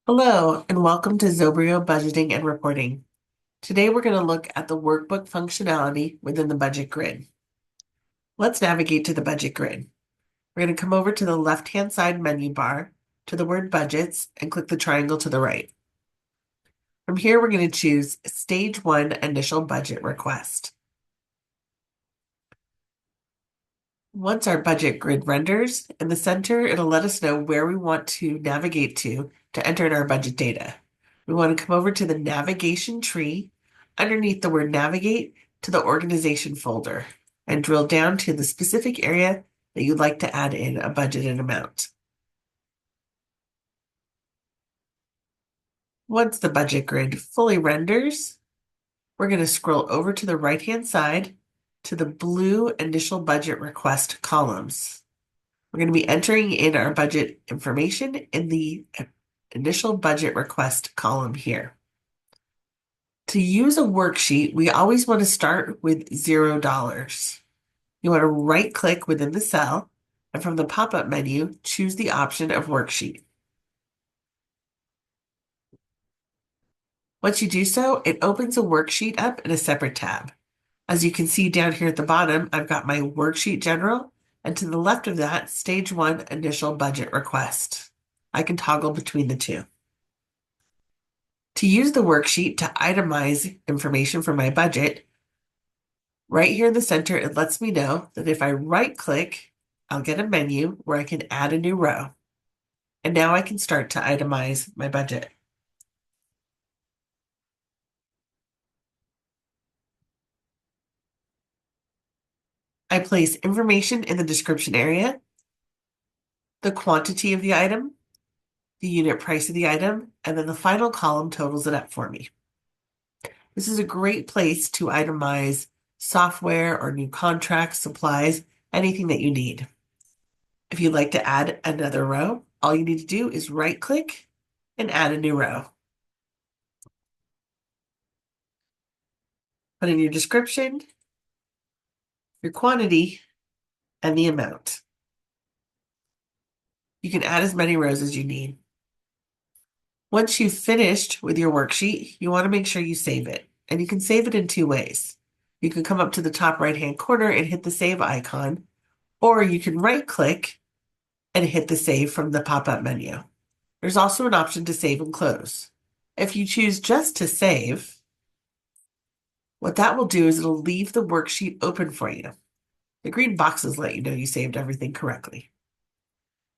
Hello, and welcome to Zobrio Budgeting and Reporting. Today we're going to look at the workbook functionality within the budget grid. Let's navigate to the budget grid. We're going to come over to the left-hand side menu bar to the word budgets and click the triangle to the right. From here, we're going to choose Stage 1 Initial Budget Request. Once our budget grid renders, in the center, it'll let us know where we want to navigate to enter in our budget data. We want to come over to the navigation tree underneath the word navigate to the organization folder and drill down to the specific area that you'd like to add in a budgeted amount. Once the budget grid fully renders, we're going to scroll over to the right-hand side to the blue initial budget request columns. We're going to be entering in our budget information in the initial budget request column here. To use a worksheet, we always want to start with $0. You want to right-click within the cell, and from the pop-up menu, choose the option of Worksheet. Once you do so, it opens a worksheet up in a separate tab. As you can see down here at the bottom, I've got my Worksheet General, and to the left of that, Stage 1 Initial Budget Request. I can toggle between the two. To use the worksheet to itemize information for my budget, right here in the center, it lets me know that if I right-click, I'll get a menu where I can add a new row. And now I can start to itemize my budget. I place information in the description area, the quantity of the item, the unit price of the item, and then the final column totals it up for me. This is a great place to itemize software or new contracts, supplies, anything that you need. If you'd like to add another row, all you need to do is right-click and add a new row. Put in your description, your quantity, and the amount. You can add as many rows as you need. Once you've finished with your worksheet, you want to make sure you save it. And you can save it in two ways. You can come up to the top right-hand corner and hit the save icon, or you can right-click and hit the save from the pop-up menu. There's also an option to save and close. If you choose just to save, what that will do is it'll leave the worksheet open for you. The green boxes let you know you saved everything correctly.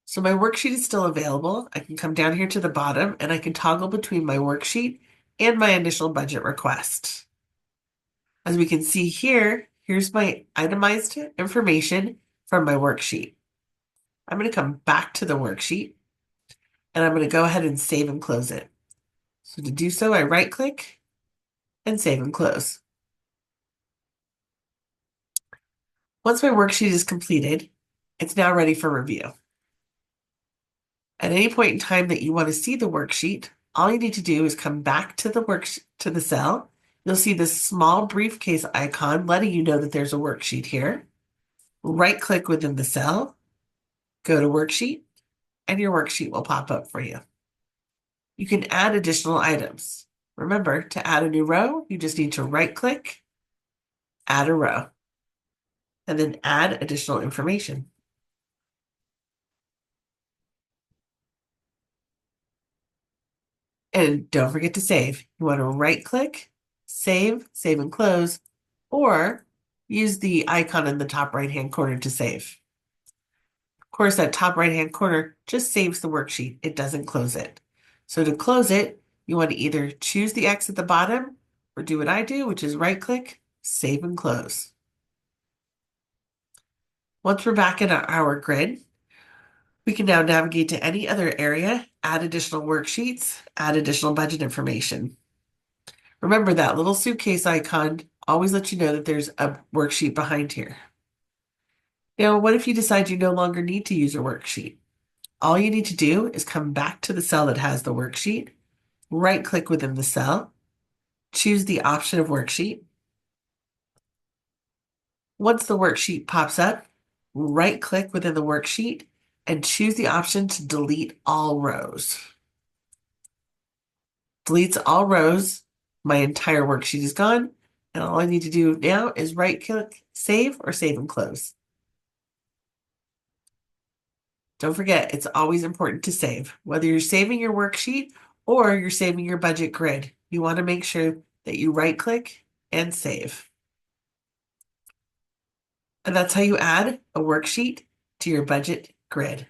So my worksheet is still available. I can come down here to the bottom and I can toggle between my worksheet and my initial budget request. As we can see here, here's my itemized information from my worksheet. I'm going to come back to the worksheet and I'm going to go ahead and save and close it. So to do so, I right-click and save and close. Once my worksheet is completed, it's now ready for review. At any point in time that you want to see the worksheet, all you need to do is come back to the cell. You'll see this small briefcase icon letting you know that there's a worksheet here. Right-click within the cell, go to Worksheet, and your worksheet will pop up for you. You can add additional items. Remember, to add a new row, you just need to right-click, add a row, and then add additional information. And don't forget to save. You want to right-click, save and close, or use the icon in the top right-hand corner to save. Of course, that top right-hand corner just saves the worksheet. It doesn't close it. So to close it, you want to either choose the X at the bottom or do what I do, which is right-click, save and close. Once we're back in our grid, we can now navigate to any other area, add additional worksheets, add additional budget information. Remember that little suitcase icon always lets you know that there's a worksheet behind here. Now, what if you decide you no longer need to use a worksheet? All you need to do is come back to the cell that has the worksheet, right-click within the cell, choose the option of worksheet. Once the worksheet pops up, right-click within the worksheet and choose the option to delete all rows. Deletes all rows. My entire worksheet is gone. And all I need to do now is right-click, save, or save and close. Don't forget, it's always important to save. Whether you're saving your worksheet or you're saving your budget grid, you want to make sure that you right-click and save. And that's how you add a worksheet to your budget grid.